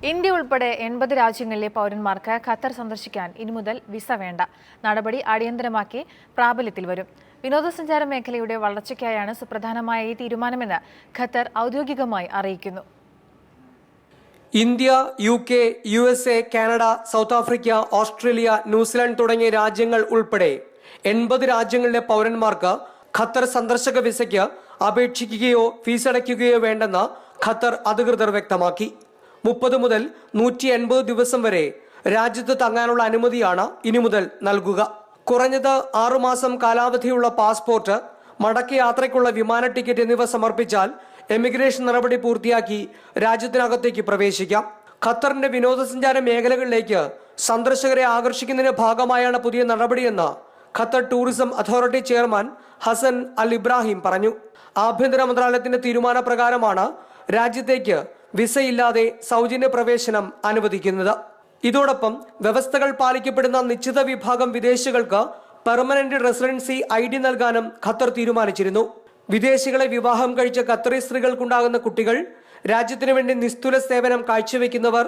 India ഉൾപ്പെടെ 80 രാജ്യങ്ങളിലെ പൗരന്മാർക്ക് ഖത്തർ സന്ദർശിക്കാൻ ഇനി മുതൽ വിസ വേണ്ട. നടപടി അടിയന്തരമാക്കി പ്രാബല്യത്തിൽ വരും. വിനോദസഞ്ചാര മേഖലയുടെ വളർച്ചയ്ക്കായാണ് സുപ്രധാനമായ ഈ തീരുമാനമെന്ന് ഖത്തർ ഔദ്യോഗികമായി അറിയിക്കുന്നു. India, UK, USA, Canada, south Africa, Australia, New Zealand തുടങ്ങിയ രാജ്യങ്ങൾ ഉൾപ്പെടെ 80 രാജ്യങ്ങളിലെ പൗരന്മാർക്ക് ഖത്തർ സന്ദർശക വിസയ്ക്ക് അപേക്ഷിക്കുകയോ ഫീസ് അടയ്ക്കുകയോ വേണ്ടെന്ന് ഖത്തർ അധികൃതർ വ്യക്തമാക്കി. 30 മുതൽ 180 ദിവസം വരെ രാജ്യത്ത് തങ്ങാനുള്ള അനുമതിയാണ് ഇനി മുതൽ നൽകുക. കുറഞ്ഞത് 6 മാസം കാലാവധിയുള്ള പാസ്പോർട്ട്, മടക്കി യാത്രയ്ക്കുള്ള വിമാന ടിക്കറ്റ് എന്നിവ സമർപ്പിച്ചാൽ എമിഗ്രേഷൻ നടപടി പൂർത്തിയാക്കി രാജ്യത്തിനകത്തേക്ക് പ്രവേശിക്കാം. ഖത്തറിന്റെ വിനോദസഞ്ചാര മേഖലകളിലേക്ക് സന്ദർശകരെ ആകർഷിക്കുന്നതിന്റെ ഭാഗമായാണ് പുതിയ നടപടിയെന്ന് Qatar tourism authority chairman Hassan al Ibrahim പറഞ്ഞു. ആഭ്യന്തര മന്ത്രാലയത്തിന്റെ തീരുമാനപ്രകാരമാണ് രാജ്യത്തേക്ക് വിസയില്ലാതെ സൗജന്യ പ്രവേശനം അനുവദിക്കുന്നത്. ഇതോടൊപ്പം വ്യവസ്ഥകൾ പാലിക്കപ്പെടുന്ന നിശ്ചിത വിഭാഗം വിദേശികൾക്ക് പെർമനന്റ് റെസിഡൻസി ID നൽകാനും ഖത്തർ തീരുമാനിച്ചിരുന്നു. വിദേശികളെ വിവാഹം കഴിച്ച ഖത്തറി സ്ത്രീകൾക്കുണ്ടാകുന്ന കുട്ടികൾ, രാജ്യത്തിനു വേണ്ടി നിസ്തുല സേവനം കാഴ്ചവെക്കുന്നവർ,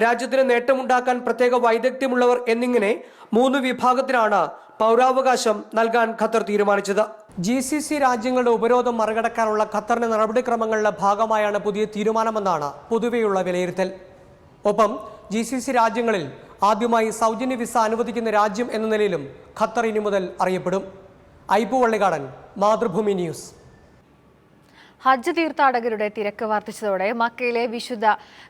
രാജ്യത്തിന് നേട്ടമുണ്ടാക്കാൻ പ്രത്യേക വൈദഗ്ധ്യമുള്ളവർ എന്നിങ്ങനെ 3 വിഭാഗത്തിനാണ് പൗരാവകാശം നൽകാൻ ഖത്തർ തീരുമാനിച്ചത്. GCC രാജ്യങ്ങളുടെ ഉപരോധം മറികടക്കാനുള്ള ഖത്തറിന്റെ നടപടിക്രമങ്ങളുടെ ഭാഗമായാണ് പുതിയ തീരുമാനമെന്നാണ് പൊതുവെയുള്ള വിലയിരുത്തൽ. ഒപ്പം GCC രാജ്യങ്ങളിൽ ആദ്യമായി സൗജന്യ വിസ അനുവദിക്കുന്ന രാജ്യം എന്ന നിലയിലും ഖത്തർ ഇനി മുതൽ അറിയപ്പെടും. ഐബു വള്ളികാടൻ, മാതൃഭൂമി ന്യൂസ്. ഹജ്ജ് തീർത്ഥാടകരുടെ തിരക്ക് വർദ്ധിച്ചതോടെ മക്കയിലെ വിശുദ്ധ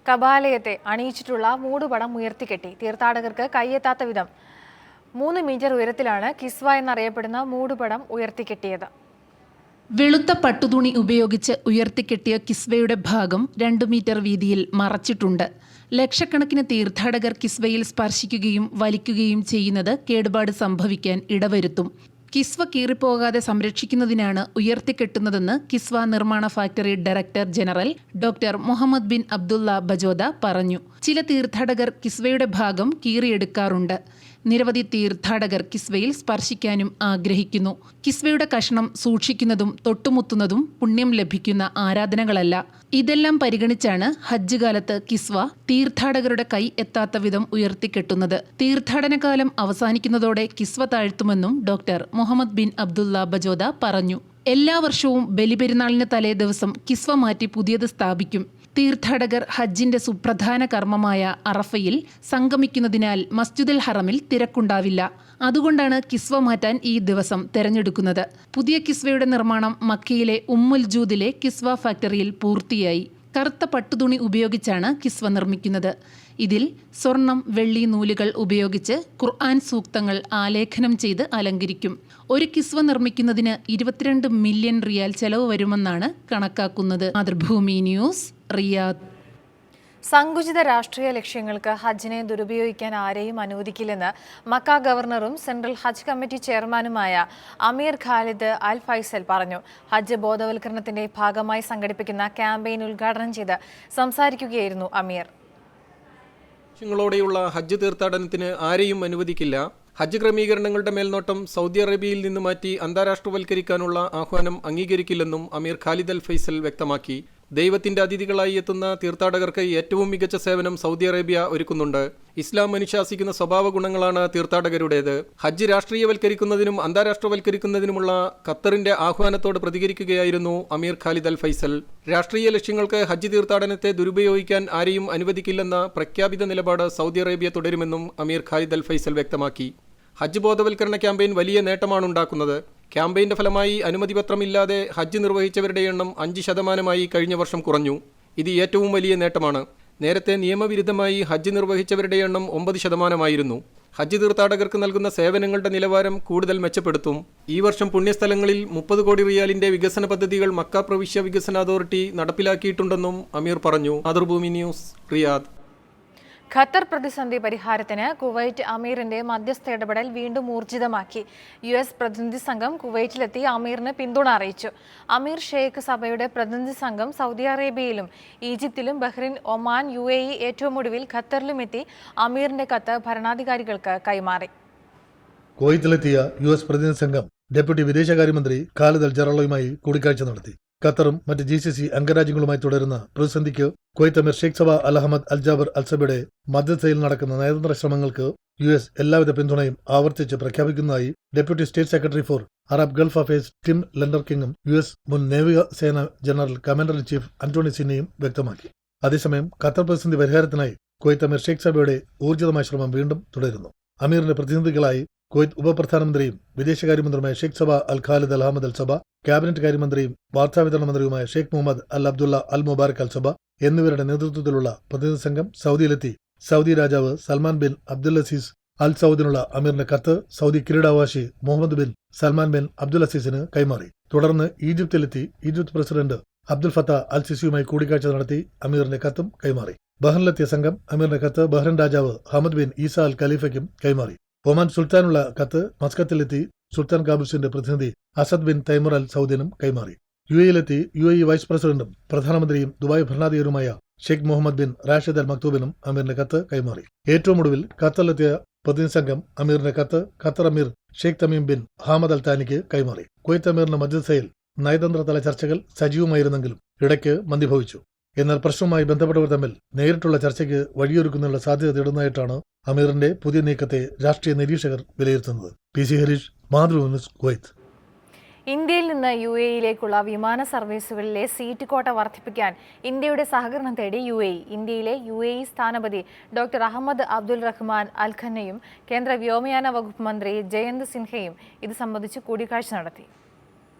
കബാലയത്തെ അണിയിച്ചിട്ടുള്ള മൂടുപടം ഉയർത്തിക്കെട്ടി. തീർത്ഥാടകർക്ക് കൈയെത്താത്ത വിധം 3 മീറ്റർ ഉയരത്തിലാണ് കിസ്വ എന്നറിയപ്പെടുന്ന മൂടുപടം ഉയർത്തിക്കെട്ടിയത്. വെളുത്ത പട്ടുതുണി ഉപയോഗിച്ച് ഉയർത്തിക്കെട്ടിയ കിസ്വയുടെ ഭാഗം 2 മീറ്റർ വീതിയിൽ മറച്ചിട്ടുണ്ട്. ലക്ഷക്കണക്കിന് തീർത്ഥാടകർ കിസ്വയിൽ സ്പർശിക്കുകയും വലിക്കുകയും ചെയ്യുന്നത് കേടുപാട് സംഭവിക്കാൻ ഇടവരുത്തും. കിസ്വ കീറിപ്പോകാതെ സംരക്ഷിക്കുന്നതിനാണ് ഉയർത്തിക്കെട്ടുന്നതെന്ന് കിസ്വ നിർമ്മാണ factory director general doctor Muhammad bin Abdullah Bajoda പറഞ്ഞു. ചില തീർത്ഥാടകർ കിസ്വയുടെ ഭാഗം കീറിയെടുക്കാറുണ്ട്. നിരവധി തീർത്ഥാടകർ കിസ്വയിൽ സ്പർശിക്കാനും ആഗ്രഹിക്കുന്നു. കിസ്വയുടെ കഷ്ണം സൂക്ഷിക്കുന്നതും തൊട്ടുമുത്തുന്നതും പുണ്യം ലഭിക്കുന്ന ആരാധനകളല്ല. ഇതെല്ലാം പരിഗണിച്ചാണ് ഹജ്ജ് കാലത്ത് കിസ്വ തീർത്ഥാടകരുടെ കൈ എത്താത്ത വിധം ഉയർത്തിക്കെട്ടുന്നത്. തീർത്ഥാടനകാലം അവസാനിക്കുന്നതോടെ കിസ്വ താഴ്ത്തുമെന്നും doctor Muhammad bin Abdullah Bajoda പറഞ്ഞു. എല്ലാ വർഷവും ബലിപെരുന്നാളിന് തലേ ദിവസം കിസ്വ മാറ്റി പുതിയത് സ്ഥാപിക്കും. തീർത്ഥാടകർ ഹജ്ജിന്റെ സുപ്രധാന കർമ്മമായ അറഫയിൽ സംഗമിക്കുന്നതിനാൽ മസ്ജിദുൽ ഹറമിൽ തിരക്കുണ്ടാവില്ല. അതുകൊണ്ടാണ് കിസ്വ മാറ്റാൻ ഈ ദിവസം തെരഞ്ഞെടുക്കുന്നത്. പുതിയ കിസ്വയുടെ നിർമ്മാണം മക്കയിലെ ഉമ്മുൽ ജൂദിലെ കിസ്വ ഫാക്ടറിയിൽ പൂർത്തിയായി. കറുത്ത പട്ടുതുണി ഉപയോഗിച്ചാണ് കിസ്വ നിർമ്മിക്കുന്നത്. ഇതിൽ സ്വർണം, വെള്ളി നൂലുകൾ ഉപയോഗിച്ച് ഖുർആൻ സൂക്തങ്ങൾ ആലേഖനം ചെയ്ത് അലങ്കരിക്കും. ഒരു കിസ്വ നിർമ്മിക്കുന്നതിന് 22 മില്യൺ റിയാൽ ചെലവ് വരുമെന്നാണ് കണക്കാക്കുന്നത്. Mathrubhumi news, Riyadh. സങ്കുചിത രാഷ്ട്രീയ ലക്ഷ്യങ്ങൾക്ക് ഹജ്ജിനെ ദുരുപയോഗിക്കാൻ ആരെയും അനുവദിക്കില്ലെന്ന് മക്ക ഗവർണറും സെൻട്രൽ ഹജ്ജ് കമ്മിറ്റി ചെയർമാനുമായ അമീർ ഖാലിദ് അൽ ഫൈസൽ പറഞ്ഞു. ഹജ്ജ് ബോധവൽക്കരണത്തിന്റെ ഭാഗമായി സംഘടിപ്പിക്കുന്ന ക്യാമ്പയിൻ ഉദ്ഘാടനം ചെയ്ത് സംസാരിക്കുകയായിരുന്നു അമീർ. ലക്ഷ്യങ്ങളോടെയുള്ള ഹജ്ജ് തീർത്ഥാടനത്തിന് ആരെയും അനുവദിക്കില്ല. ഹജ്ജ് ക്രമീകരണങ്ങളുടെ മേൽനോട്ടം സൗദി അറേബ്യയിൽ നിന്ന് മാറ്റി അന്താരാഷ്ട്രവൽക്കരിക്കാനുള്ള ആഹ്വാനം അംഗീകരിക്കില്ലെന്നും അമീർ ഖാലിദ് അൽ ഫൈസൽ വ്യക്തമാക്കി. ദൈവത്തിന്റെ അതിഥികളായി എത്തുന്ന തീർത്ഥാടകർക്ക് ഏറ്റവും മികച്ച സേവനം സൗദി അറേബ്യ ഒരുക്കുന്നുണ്ട്. ഇസ്ലാം അനുശാസിക്കുന്ന സ്വഭാവ ഗുണങ്ങളാണ് തീർത്ഥാടകരുടേത്. ഹജ്ജ് രാഷ്ട്രീയവൽക്കരിക്കുന്നതിനും അന്താരാഷ്ട്രവൽക്കരിക്കുന്നതിനുമുള്ള ഖത്തറിന്റെ ആഹ്വാനത്തോട് പ്രതികരിക്കുകയായിരുന്നു അമീർ ഖാലിദ് അൽ ഫൈസൽ. രാഷ്ട്രീയ ലക്ഷ്യങ്ങൾക്ക് ഹജ്ജ് തീർത്ഥാടനത്തെ ദുരുപയോഗിക്കാൻ ആരെയും അനുവദിക്കില്ലെന്ന പ്രഖ്യാപിത നിലപാട് സൗദി അറേബ്യ തുടരുമെന്നും അമീർ ഖാലിദ് അൽ ഫൈസൽ വ്യക്തമാക്കി. ഹജ്ജ് ബോധവൽക്കരണ ക്യാമ്പയിൻ വലിയ നേട്ടമാണുണ്ടാക്കുന്നത്. ക്യാമ്പയിന്റെ ഫലമായി അനുമതിപത്രമില്ലാതെ ഹജ്ജ് നിർവഹിച്ചവരുടെ എണ്ണം 5% കഴിഞ്ഞ വർഷം കുറഞ്ഞു. ഇത് ഏറ്റവും വലിയ നേട്ടമാണ്. നേരത്തെ നിയമവിരുദ്ധമായി ഹജ്ജ് നിർവഹിച്ചവരുടെ എണ്ണം 9% ഹജ്ജ് തീർത്ഥാടകർക്ക് നൽകുന്ന സേവനങ്ങളുടെ നിലവാരം കൂടുതൽ മെച്ചപ്പെടുത്തും. ഈ വർഷം പുണ്യസ്ഥലങ്ങളിൽ 30 കോടി റിയാലിന്റെ വികസന പദ്ധതികൾ മക്ക പ്രവിശ്യ വികസന അതോറിറ്റി നടപ്പിലാക്കിയിട്ടുണ്ടെന്നും അമീർ പറഞ്ഞു. Mathrubhumi news, Riyadh. ഖത്തർ പ്രതിസന്ധി പരിഹാരത്തിന് കുവൈറ്റ് അമീറിന്റെ മധ്യസ്ഥ ഇടപെടൽ വീണ്ടും ഊർജിതമാക്കി. US പ്രതിനിധി സംഘം കുവൈറ്റിലെത്തി അമീറിന് പിന്തുണ അറിയിച്ചു. അമീർ ഷെയ്ഖ് സഭയുടെ പ്രതിനിധി സംഘം സൗദി അറേബ്യയിലും ഈജിപ്തിലും ബഹ്റിൻ, ഒമാൻ, UAE ഏറ്റവും ഒടുവിൽ ഖത്തറിലുമെത്തി അമീറിന്റെ കത്ത് ഭരണാധികാരികൾക്ക് കൈമാറി. കുവൈറ്റിലെത്തിയ US പ്രതിനിധി സംഘം ഡെപ്യൂട്ടി വിദേശകാര്യമന്ത്രി ഖാലിദ് അൽ ജറളുമായി കൂടിക്കാഴ്ച നടത്തി. ഖത്തറും മറ്റ് GCC അംഗരാജ്യങ്ങളുമായി തുടരുന്ന പ്രതിസന്ധിക്ക് കുവൈത്ത് അമീർ Sheikh Sabah al Ahmad al Jaber al സബയുടെ മധ്യസ്ഥയിൽ നടക്കുന്ന നയതന്ത്ര ശ്രമങ്ങൾക്ക് US എല്ലാവിധ പിന്തുണയും ആവർത്തിച്ച് പ്രഖ്യാപിക്കുന്നതായി deputy state secretary for Arab Gulf affairs Tim ലെൻഡർ കിങ്ങും US മുൻ നാവിക സേന general commander in chief Anthony സിന്നയും വ്യക്തമാക്കി. അതേസമയം ഖത്തർ പ്രതിസന്ധി പരിഹാരത്തിനായി കുവൈത്ത് അമീർ ഷെയ്ഖ് സബയുടെ ഊർജിതമായ ശ്രമം വീണ്ടും തുടരുന്നു. അമീറിന്റെ പ്രതിനിധികളായി കുവൈത്ത് ഉപപ്രധാനമന്ത്രിയും വിദേശകാര്യമന്ത്രിയുമായ ഷെയ്ഖ് സബ അൽ ഖാലിദ് അൽ അഹമ്മദ് അൽ സബ, ക്യാബിനറ്റ് കാര്യമന്ത്രിയും വാർത്താവിതരണ മന്ത്രിയുമായ ഷെയ്ഖ് മുഹമ്മദ് അൽ അബ്ദുള്ള അൽ മുബാരക് അൽ സബ എന്നിവരുടെ നേതൃത്വത്തിലുള്ള പ്രതിനിധി സംഘം സൗദിയിലെത്തി സൗദി രാജാവ് Salman bin Abdul Aziz al സൗദിനുള്ള അമീറിന്റെ കത്ത് സൗദി കിരീടാവകാശി Muhammad bin Salman bin Abdul അസീസിന് കൈമാറി. തുടർന്ന് ഈജിപ്തിലെത്തി Egypt president Abdul Fatah al സിസിയുമായി കൂടിക്കാഴ്ച നടത്തി അമീറിന്റെ കത്തും കൈമാറി. ബഹ്റിനിലെത്തിയ സംഘം അമീറിന്റെ കത്ത് ബഹ്റിൻ രാജാവ് ഹമദ് ബിൻ ഈസ അൽ ഖലീഫയ്ക്കും കൈമാറി. ഒമാൻ സുൽത്താനുള്ള കത്ത് മസ്കത്തിലെത്തി സുൽത്താൻ കാബൂസിന്റെ പ്രതിനിധി അസദ് ബിൻ തൈമർ അൽ സൗദിനും കൈമാറി. UAE-യിലെത്തി UAE വൈസ് പ്രസിഡന്റും പ്രധാനമന്ത്രിയും ദുബായ് ഭരണാധികാരിയുമായ Sheikh Muhammad bin Rashid al മക്തൂബിനും അമീറിന്റെ കത്ത് കൈമാറി. ഏറ്റവും ഒടുവിൽ ഖത്തറിലെത്തിയ പ്രതിനിധി സംഘം അമീറിന്റെ കത്ത് ഖത്തർ അമീർ Sheikh Tamim bin Hamad al താനിക്ക് കൈമാറി. കുവൈത്ത് അമീറിന്റെ മധ്യസ്ഥയിൽ നയതന്ത്രതല ചർച്ചകൾ സജീവമായിരുന്നെങ്കിലും ഇടയ്ക്ക് മന്ദീഭവിച്ചു. എന്നാൽ പ്രശ്നവുമായി ബന്ധപ്പെട്ടവർ തമ്മിൽ നേരിട്ടുള്ള ചർച്ചയ്ക്ക് വഴിയൊരുക്കുന്നതിനുള്ള സാധ്യത തേടുന്നതായിട്ടാണ് അമീറിന്റെ പുതിയ നീക്കത്തെ രാഷ്ട്രീയ നിരീക്ഷകർ വിലയിരുത്തുന്നത്. PC Harish, Mathrubhumi news, Kuwait. ഇന്ത്യയിൽ നിന്ന് UAE-യിലേക്കുള്ള വിമാന സർവീസുകളിലെ സീറ്റ് കോട്ട വർദ്ധിപ്പിക്കാൻ ഇന്ത്യയുടെ സഹകരണം തേടി UAE. ഇന്ത്യയിലെ UAE സ്ഥാനപതി ഡോക്ടർ അഹമ്മദ് അബ്ദുൽ റഹ്മാൻ അൽ ഖന്നയും കേന്ദ്ര വ്യോമയാന വകുപ്പ് മന്ത്രി ജയന്ത് സിൻഹയും ഇത് സംബന്ധിച്ച് കൂടിക്കാഴ്ച നടത്തി.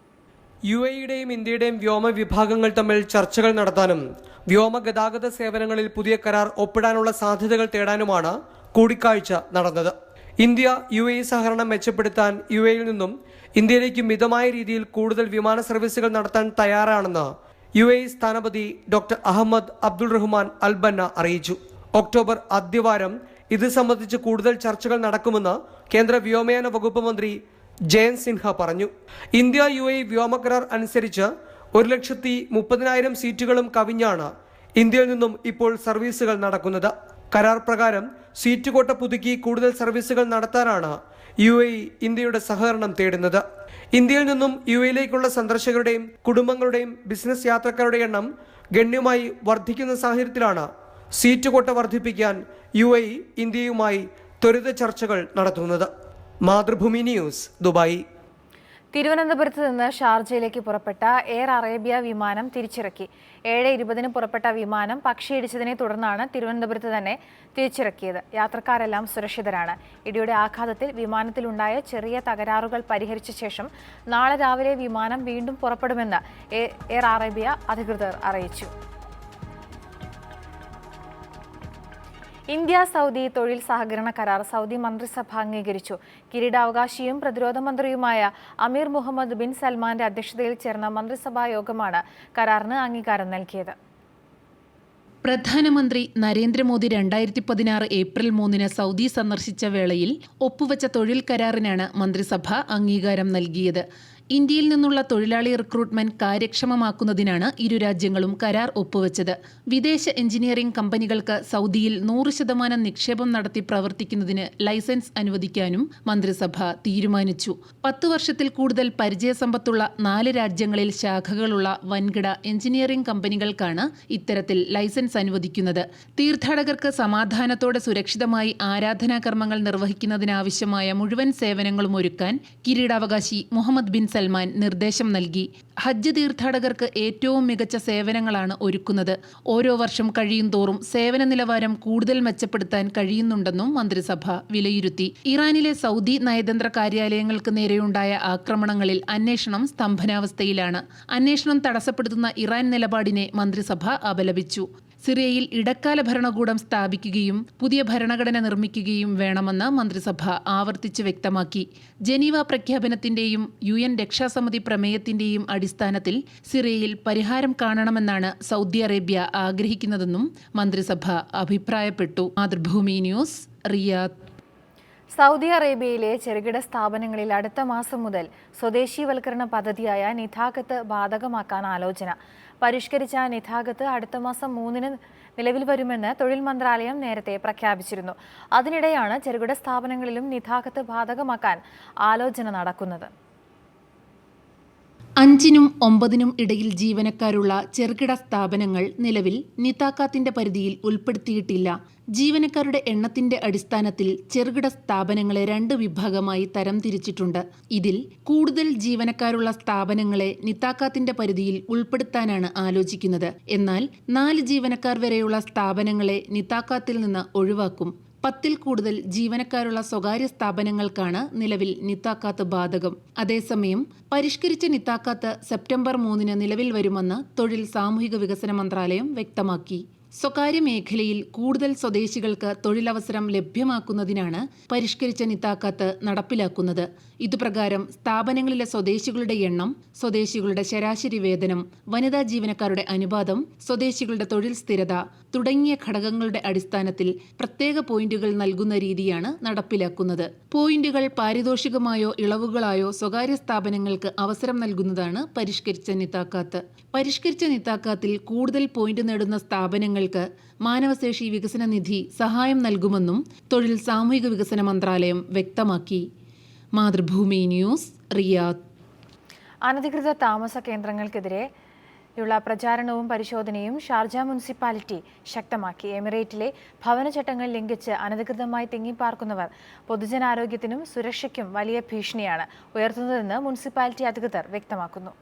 UAE-യുടെയും ഇന്ത്യയുടെയും വ്യോമ വിഭാഗങ്ങൾ തമ്മിൽ ചർച്ചകൾ നടത്താനും വ്യോമ ഗതാഗത സേവനങ്ങളിൽ പുതിയ കരാർ ഒപ്പിടാനുള്ള സാധ്യതകൾ തേടാനുമാണ് കൂടിക്കാഴ്ച നടന്നത്. ഇന്ത്യ UAE സഹകരണം മെച്ചപ്പെടുത്താൻ UAE-യിൽ നിന്നും ഇന്ത്യയിലേക്ക് മിതമായ രീതിയിൽ കൂടുതൽ വിമാന സർവീസുകൾ നടത്താൻ തയ്യാറാണെന്ന് UAE സ്ഥാനപതി ഡോക്ടർ അഹമ്മദ് അബ്ദുൾ റഹ്മാൻ അൽ ബന്ന അറിയിച്ചു. ഒക്ടോബർ ആദ്യവാരം ഇത് സംബന്ധിച്ച് കൂടുതൽ ചർച്ചകൾ നടക്കുമെന്ന് കേന്ദ്ര വ്യോമയാന വകുപ്പ് മന്ത്രി ജയന്ത് സിൻഹ പറഞ്ഞു. ഇന്ത്യ UAE വ്യോമ കരാർ അനുസരിച്ച് 1,30,000 സീറ്റുകളും കവിഞ്ഞാണ് ഇന്ത്യയിൽ നിന്നും ഇപ്പോൾ സർവീസുകൾ നടക്കുന്നത്. കരാർ പ്രകാരം സീറ്റ് കോട്ട പുതുക്കി കൂടുതൽ സർവീസുകൾ നടത്താനാണ് UAE ഇന്ത്യയുടെ സഹകരണം തേടുന്നത്. ഇന്ത്യയിൽ നിന്നും UAE-യിലേക്കുള്ള സന്ദർശകരുടെയും കുടുംബങ്ങളുടെയും ബിസിനസ് യാത്രക്കാരുടെ എണ്ണം ഗണ്യമായി വർദ്ധിക്കുന്ന സാഹചര്യത്തിലാണ് സീറ്റ് കോട്ട വർദ്ധിപ്പിക്കാൻ UAE ഇന്ത്യയുമായി ത്വരിത ചർച്ചകൾ നടത്തുന്നത്. Mathrubhumi news, Dubai. തിരുവനന്തപുരത്ത് നിന്ന് ഷാർജയിലേക്ക് പുറപ്പെട്ട എയർ അറേബ്യ വിമാനം തിരിച്ചിറക്കി. 7:20 പുറപ്പെട്ട വിമാനം പക്ഷിയിടിച്ചതിനെ തുടർന്നാണ് തിരുവനന്തപുരത്ത് തന്നെ തിരിച്ചിറക്കിയത്. യാത്രക്കാരെല്ലാം സുരക്ഷിതരാണ്. ഇടിയുടെ ആഘാതത്തിൽ വിമാനത്തിലുണ്ടായ ചെറിയ തകരാറുകൾ പരിഹരിച്ച ശേഷം നാളെ രാവിലെ വിമാനം വീണ്ടും പുറപ്പെടുമെന്ന് എയർ അറേബ്യ അധികൃതർ അറിയിച്ചു. ഇന്ത്യ സൗദി തൊഴിൽ സഹകരണ കരാർ സൗദി മന്ത്രിസഭ അംഗീകരിച്ചു. കിരീടാവകാശിയും പ്രതിരോധ മന്ത്രിയുമായ അമീർ മുഹമ്മദ് ബിൻ സൽമാന്റെ അധ്യക്ഷതയിൽ ചേർന്ന മന്ത്രിസഭാ യോഗമാണ് കരാറിന് അംഗീകാരം നൽകിയത്. പ്രധാനമന്ത്രി നരേന്ദ്രമോദി 2016 ഏപ്രിൽ 3 സൗദി സന്ദർശിച്ച വേളയിൽ ഒപ്പുവച്ച തൊഴിൽ കരാറിനാണ് മന്ത്രിസഭ അംഗീകാരം നൽകിയത്. ഇന്ത്യയിൽ നിന്നുള്ള തൊഴിലാളി റിക്രൂട്ട്മെന്റ് കാര്യക്ഷമമാക്കുന്നതിനാണ് ഇരു രാജ്യങ്ങളും കരാർ ഒപ്പുവച്ചത്. വിദേശ എഞ്ചിനീയറിംഗ് കമ്പനികൾക്ക് സൗദിയിൽ 100% നിക്ഷേപം നടത്തി പ്രവർത്തിക്കുന്നതിന് ലൈസൻസ് അനുവദിക്കാനും മന്ത്രിസഭ തീരുമാനിച്ചു. 10 വർഷത്തിൽ കൂടുതൽ പരിചയസമ്പത്തുള്ള 4 രാജ്യങ്ങളിൽ ശാഖകളുള്ള വൻകിട എഞ്ചിനീയറിംഗ് കമ്പനികൾക്കാണ് ഇത്തരത്തിൽ ലൈസൻസ് അനുവദിക്കുന്നത്. തീർത്ഥാടകർക്ക് സമാധാനത്തോടെ സുരക്ഷിതമായി ആരാധനാകർമ്മങ്ങൾ നിർവഹിക്കുന്നതിനാവശ്യമായ മുഴുവൻ സേവനങ്ങളും ഒരുക്കാൻ കിരീടാവകാശി മുഹമ്മദ് ബിൻ സൽമാൻ നിർദ്ദേശം നൽകി. ഹജ്ജ് തീർത്ഥാടകർക്ക് ഏറ്റവും മികച്ച സേവനങ്ങളാണ് ഒരുക്കുന്നത്. ഓരോ വർഷം കഴിയുന്തോറും സേവന നിലവാരം കൂടുതൽ മെച്ചപ്പെടുത്താൻ കഴിയുന്നുണ്ടെന്നും മന്ത്രിസഭ വിലയിരുത്തി. ഇറാനിലെ സൗദി നയതന്ത്ര കാര്യാലയങ്ങൾക്ക് നേരെയുണ്ടായ ആക്രമണങ്ങളിൽ അന്വേഷണം സ്തംഭനാവസ്ഥയിലാണ്. അന്വേഷണം തടസ്സപ്പെടുത്തുന്ന ഇറാൻ നിലപാടിനെ മന്ത്രിസഭ അപലപിച്ചു. സിറിയയിൽ ഇടക്കാല ഭരണകൂടം സ്ഥാപിക്കുകയും പുതിയ ഭരണഘടന നിർമ്മിക്കുകയും വേണമെന്ന് മന്ത്രിസഭ ആവർത്തിച്ച് വ്യക്തമാക്കി. ജനീവ പ്രഖ്യാപനത്തിന്റെയും UN രക്ഷാസമിതി പ്രമേയത്തിന്റെയും അടിസ്ഥാനത്തിൽ സിറിയയിൽ പരിഹാരം കാണണമെന്നാണ് സൗദി അറേബ്യ ആഗ്രഹിക്കുന്നതെന്നും മന്ത്രിസഭ അഭിപ്രായപ്പെട്ടു. Mathrubhumi news, Riyadh. സൗദി അറേബ്യയിലെ ചെറുകിട സ്ഥാപനങ്ങളിൽ അടുത്ത മാസം മുതൽ സ്വദേശീവൽക്കരണ പദ്ധതിയായ നിഥാഖത്ത് ബാധകമാക്കാൻ ആലോചന. പരിഷ്കരിച്ച നിഥാഖത്ത് അടുത്ത മാസം 3 നിലവിൽ വരുമെന്ന് തൊഴിൽ മന്ത്രാലയം നേരത്തെ പ്രഖ്യാപിച്ചിരുന്നു. അതിനിടെയാണ് ചെറുകിട സ്ഥാപനങ്ങളിലും നിഥാഖത്ത് ബാധകമാക്കാൻ ആലോചന നടക്കുന്നത്. 5-നും 9-നും ഇടയിൽ ജീവനക്കാരുള്ള ചെറുകിട സ്ഥാപനങ്ങൾ നിലവിൽ നിതാക്കാത്തിന്റെ പരിധിയിൽ ഉൾപ്പെടുത്തിയിട്ടില്ല. ജീവനക്കാരുടെ എണ്ണത്തിന്റെ അടിസ്ഥാനത്തിൽ ചെറുകിട സ്ഥാപനങ്ങളെ 2 വിഭാഗമായി തരംതിരിച്ചിട്ടുണ്ട്. ഇതിൽ കൂടുതൽ ജീവനക്കാരുള്ള സ്ഥാപനങ്ങളെ നിതാക്കാത്തിന്റെ പരിധിയിൽ ഉൾപ്പെടുത്താനാണ് ആലോചിക്കുന്നത്. എന്നാൽ 4 ജീവനക്കാർ വരെയുള്ള സ്ഥാപനങ്ങളെ നിതാക്കാത്തിൽ നിന്ന് ഒഴിവാക്കും. 10-ൽ കൂടുതൽ ജീവനക്കാരുള്ള സ്വകാര്യ സ്ഥാപനങ്ങൾക്കാണ് നിലവിൽ നിതാക്കാത്ത് ബാധകം. അതേസമയം പരിഷ്കരിച്ച നിതാക്കാത്ത് സെപ്റ്റംബർ 3-ന് നിലവിൽ വരുമെന്ന് തൊഴിൽ സാമൂഹിക വികസന മന്ത്രാലയം വ്യക്തമാക്കി. സ്വകാര്യ മേഖലയിൽ കൂടുതൽ സ്വദേശികൾക്ക് തൊഴിലവസരം ലഭ്യമാക്കുന്നതിനാണ് പരിഷ്കരിച്ച നിതാക്കാത്ത് നടപ്പിലാക്കുന്നത്. ഇതുപ്രകാരം സ്ഥാപനങ്ങളിലെ സ്വദേശികളുടെ എണ്ണം, സ്വദേശികളുടെ ശരാശരി വേതനം, വനിതാ ജീവനക്കാരുടെ അനുപാതം, സ്വദേശികളുടെ തൊഴിൽ സ്ഥിരത തുടങ്ങിയ ഘടകങ്ങളുടെ അടിസ്ഥാനത്തിൽ പ്രത്യേക പോയിന്റുകൾ നൽകുന്ന രീതിയാണ് നടപ്പിലാക്കുന്നത്. പോയിന്റുകൾ പാരിതോഷികമായോ ഇളവുകളായോ സ്വകാര്യ സ്ഥാപനങ്ങൾക്ക് അവസരം നൽകുന്നതാണ് പരിഷ്കരിച്ച നിതാക്കാത്ത്. പരിഷ്കരിച്ച നിതാക്കാത്തിൽ കൂടുതൽ പോയിന്റ് നേടുന്ന സ്ഥാപനങ്ങൾക്ക് മാനവശേഷി വികസന നിധി സഹായം നൽകുമെന്നും തൊഴിൽ സാമൂഹിക വികസന മന്ത്രാലയം വ്യക്തമാക്കി. Mathrubhumi news, Riyadh. അനധികൃത താമസ കേന്ദ്രങ്ങൾക്കെതിരെയുള്ള പ്രചാരണവും പരിശോധനയും ഷാർജ മുനിസിപ്പാലിറ്റി ശക്തമാക്കി. എമിറേറ്റിലെ ഭവന ചട്ടങ്ങൾ ലംഘിച്ച് അനധികൃതമായി തിങ്ങിപ്പാർക്കുന്നവർ പൊതുജനാരോഗ്യത്തിനും സുരക്ഷയ്ക്കും വലിയ ഭീഷണിയാണ് ഉയർത്തുന്നതെന്ന് മുനിസിപ്പാലിറ്റി അധികൃതർ വ്യക്തമാക്കുന്നു.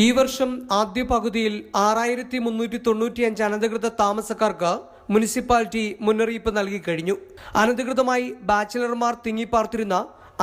ഈ വർഷം ആദ്യ പകുതിയിൽ 6395 അനധികൃത താമസക്കാർക്ക് മുനിസിപ്പാലിറ്റി മുന്നറിയിപ്പ് നൽകി കഴിഞ്ഞു. അനധികൃതമായി ബാച്ചിലർമാർ തിങ്ങിപ്പാർത്തിരുന്ന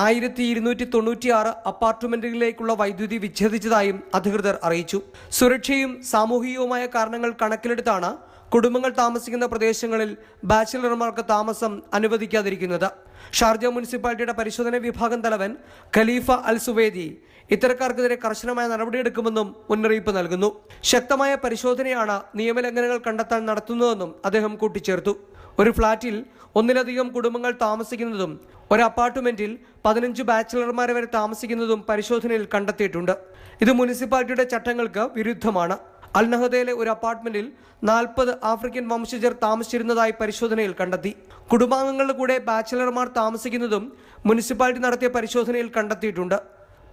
1296 അപ്പാർട്ട്മെന്റുകളിലേക്കുള്ള വൈദ്യുതി വിച്ഛേദിച്ചതായും അധികൃതർ അറിയിച്ചു. സുരക്ഷയും സാമൂഹികവുമായ കാരണങ്ങൾ കണക്കിലെടുത്താണ് കുടുംബങ്ങൾ താമസിക്കുന്ന പ്രദേശങ്ങളിൽ ബാച്ചിലർമാർക്ക് താമസം അനുവദിക്കാതിരിക്കുന്നത്. ഷാർജ മുനിസിപ്പാലിറ്റിയുടെ പരിശോധന വിഭാഗം തലവൻ ഖലീഫ അൽ സുവേദി ഇത്തരക്കാർക്കെതിരെ കർശനമായ നടപടിയെടുക്കുമെന്നും മുന്നറിയിപ്പ് നൽകുന്നു. ശക്തമായ പരിശോധനയാണ് നിയമലംഘനങ്ങൾ കണ്ടെത്താൻ നടത്തുന്നതെന്നും അദ്ദേഹം കൂട്ടിച്ചേർത്തു. ഒരു ഫ്ളാറ്റിൽ ഒന്നിലധികം കുടുംബങ്ങൾ താമസിക്കുന്നതും ഒരു അപ്പാർട്ട്മെന്റിൽ 15 ബാച്ചിലർമാരെ വരെ താമസിക്കുന്നതും പരിശോധനയിൽ കണ്ടെത്തിയിട്ടുണ്ട്. ഇത് മുനിസിപ്പാലിറ്റിയുടെ ചട്ടങ്ങൾക്ക് വിരുദ്ധമാണ്. അൽ നഹദയിലെ ഒരു അപ്പാർട്ട്മെന്റിൽ 40 ആഫ്രിക്കൻ വംശജർ താമസിച്ചിരുന്നതായി പരിശോധനയിൽ കണ്ടെത്തി. കുടുംബാംഗങ്ങളുടെ കൂടെ ബാച്ചിലർമാർ താമസിക്കുന്നതും മുനിസിപ്പാലിറ്റി നടത്തിയ പരിശോധനയിൽ കണ്ടെത്തിയിട്ടുണ്ട്.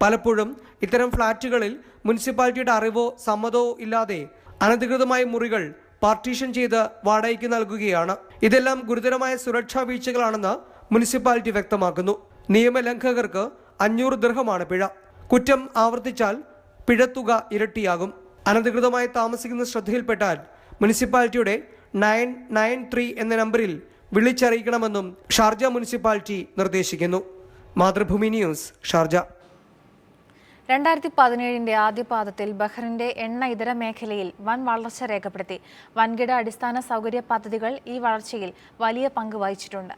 പലപ്പോഴും ഇത്തരം ഫ്ളാറ്റുകളിൽ മുനിസിപ്പാലിറ്റിയുടെ അറിവോ സമ്മതമോ ഇല്ലാതെ അനധികൃതമായ മുറികൾ പാർട്ടീഷൻ ചെയ്ത് വാടകയ്ക്ക് നൽകുകയാണ്. ഇതെല്ലാം ഗുരുതരമായ സുരക്ഷാ വീഴ്ചകളാണെന്ന് മുനിസിപ്പാലിറ്റി വ്യക്തമാക്കുന്നു. നിയമലംഘകർക്ക് 500 ദിർഹമാണ് പിഴ. കുറ്റം ആവർത്തിച്ചാൽ പിഴത്തുക ഇരട്ടിയാകും. അനധികൃതമായി താമസിക്കുന്ന ശ്രദ്ധയിൽപ്പെട്ടാൽ മുനിസിപ്പാലിറ്റിയുടെ 993 എന്ന നമ്പറിൽ വിളിച്ചറിയിക്കണമെന്നും ഷാർജ മുനിസിപ്പാലിറ്റി നിർദ്ദേശിക്കുന്നു. Mathrubhumi news, Sharjah. 2017 ആദ്യപാദത്തിൽ ബഹ്റിന്റെ എണ്ണ ഇതര മേഖലയിൽ വൻ വളർച്ച രേഖപ്പെടുത്തി. വൻകിട അടിസ്ഥാന സൗകര്യ പദ്ധതികൾ ഈ വളർച്ചയിൽ വലിയ പങ്ക് വഹിച്ചിട്ടുണ്ട്.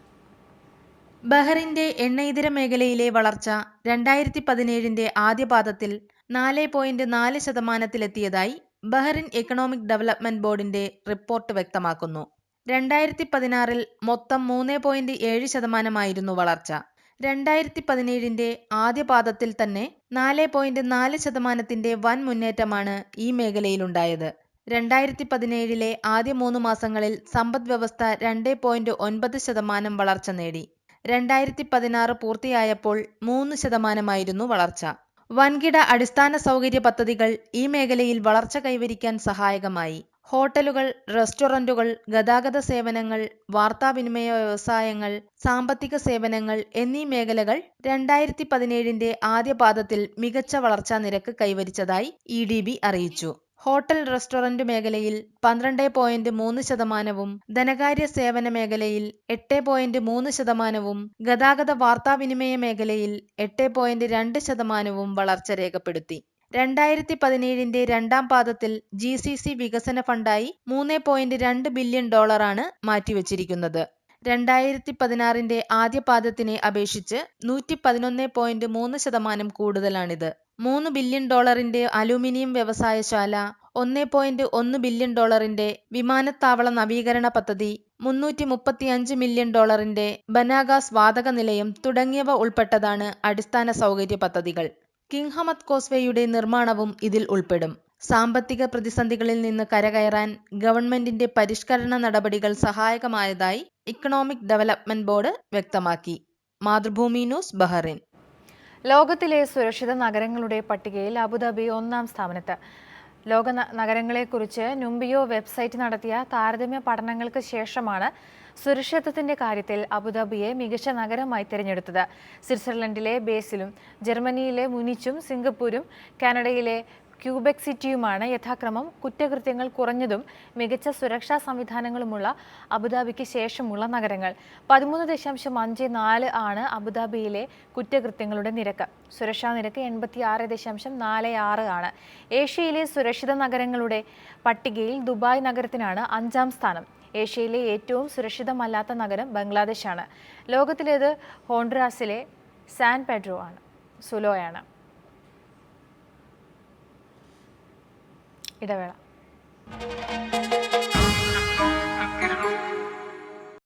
ബഹ്റിന്റെ എണ്ണ ഇതര മേഖലയിലെ വളർച്ച 2017 ആദ്യപാദത്തിൽ 4.4% ബഹ്റിൻ എക്കണോമിക് ഡെവലപ്മെന്റ് ബോർഡിന്റെ റിപ്പോർട്ട് വ്യക്തമാക്കുന്നു. 2016 മൊത്തം 3.7% വളർച്ച. 2017 ആദ്യപാദത്തിൽ തന്നെ 4.4% വൻ മുന്നേറ്റമാണ് ഈ മേഖലയിലുണ്ടായത്. 2017 ആദ്യ 3 മാസങ്ങളിൽ സമ്പദ് വ്യവസ്ഥ 2.9% വളർച്ച നേടി. 2016 പൂർത്തിയായപ്പോൾ 3% വളർച്ച. വൻകിട അടിസ്ഥാന സൗകര്യ പദ്ധതികൾ ഈ മേഖലയിൽ വളർച്ച കൈവരിക്കാൻ സഹായകമായി. ഹോട്ടലുകൾ, റെസ്റ്റോറന്റുകൾ, ഗതാഗത സേവനങ്ങൾ, വാർത്താവിനിമയ വ്യവസായങ്ങൾ, സാമ്പത്തിക സേവനങ്ങൾ എന്നീ മേഖലകൾ 2017 ആദ്യപാദത്തിൽ മികച്ച വളർച്ചാ നിരക്ക് കൈവരിച്ചതായി EDB അറിയിച്ചു. ഹോട്ടൽ റെസ്റ്റോറന്റ് മേഖലയിൽ 12.3%, ധനകാര്യ സേവന മേഖലയിൽ 8.3%, ഗതാഗത വാർത്താവിനിമയ മേഖലയിൽ 8.2% വളർച്ച രേഖപ്പെടുത്തി. 2017 രണ്ടാം പാദത്തിൽ GCC വികസന ഫണ്ടായി $3.2 ബില്യൺ മാറ്റിവച്ചിരിക്കുന്നത്. 2016 ആദ്യപാദത്തിനെ അപേക്ഷിച്ച് 111.3% കൂടുതലാണിത്. $3 ബില്യൺ അലൂമിനിയം വ്യവസായശാല, $1.1 ബില്യൺ വിമാനത്താവള നവീകരണ പദ്ധതി, $335 മില്യൺ ബനാഗാസ് വാതക നിലയം തുടങ്ങിയവ ഉൾപ്പെട്ടതാണ് അടിസ്ഥാന സൗകര്യ പദ്ധതികൾ. കിങ് ഹമദ് കോസ്വേയുടെ നിർമ്മാണവും ഇതിൽ ഉൾപ്പെടും. സാമ്പത്തിക പ്രതിസന്ധികളിൽ നിന്ന് കരകയറാൻ ഗവൺമെന്റിന്റെ പരിഷ്കരണ നടപടികൾ സഹായകമായതായി ഇക്കണോമിക് ഡെവലപ്മെന്റ് ബോർഡ് വ്യക്തമാക്കി. Mathrubhumi news, Bahrain. ലോകത്തിലെ സുരക്ഷിത നഗരങ്ങളുടെ പട്ടികയിൽ അബുദാബി 1-ാം സ്ഥാനത്ത്. ലോക നഗരങ്ങളെക്കുറിച്ച് നുംബിയോ വെബ്സൈറ്റ് നടത്തിയ താരതമ്യ പഠനങ്ങൾക്ക് ശേഷമാണ് സുരക്ഷിതത്വത്തിന്റെ കാര്യത്തിൽ അബുദാബിയെ മികച്ച നഗരമായി തിരഞ്ഞെടുത്തത്. സ്വിറ്റ്സർലൻഡിലെ ബേസിലും ജർമ്മനിയിലെ മുനിച്ചും സിംഗപ്പൂരും കാനഡയിലെ ക്യൂബെക് സിറ്റിയുമാണ് യഥാക്രമം കുറ്റകൃത്യങ്ങൾ കുറഞ്ഞതും മികച്ച സുരക്ഷാ സംവിധാനങ്ങളുമുള്ള അബുദാബിക്ക് ശേഷമുള്ള നഗരങ്ങൾ. 13.54 ആണ് അബുദാബിയിലെ കുറ്റകൃത്യങ്ങളുടെ നിരക്ക്. സുരക്ഷാ നിരക്ക് 86.46 ആണ്. ഏഷ്യയിലെ സുരക്ഷിത നഗരങ്ങളുടെ പട്ടികയിൽ ദുബായ് നഗരത്തിനാണ് 5-ാം സ്ഥാനം. ഏഷ്യയിലെ ഏറ്റവും സുരക്ഷിതമല്ലാത്ത നഗരം ബംഗ്ലാദേശാണ്. ലോകത്തിലേത് ഹോണ്ടുറാസിലെ സാൻ പെഡ്രോ ആണ്. സുലോയാണ്. ഇടവേള.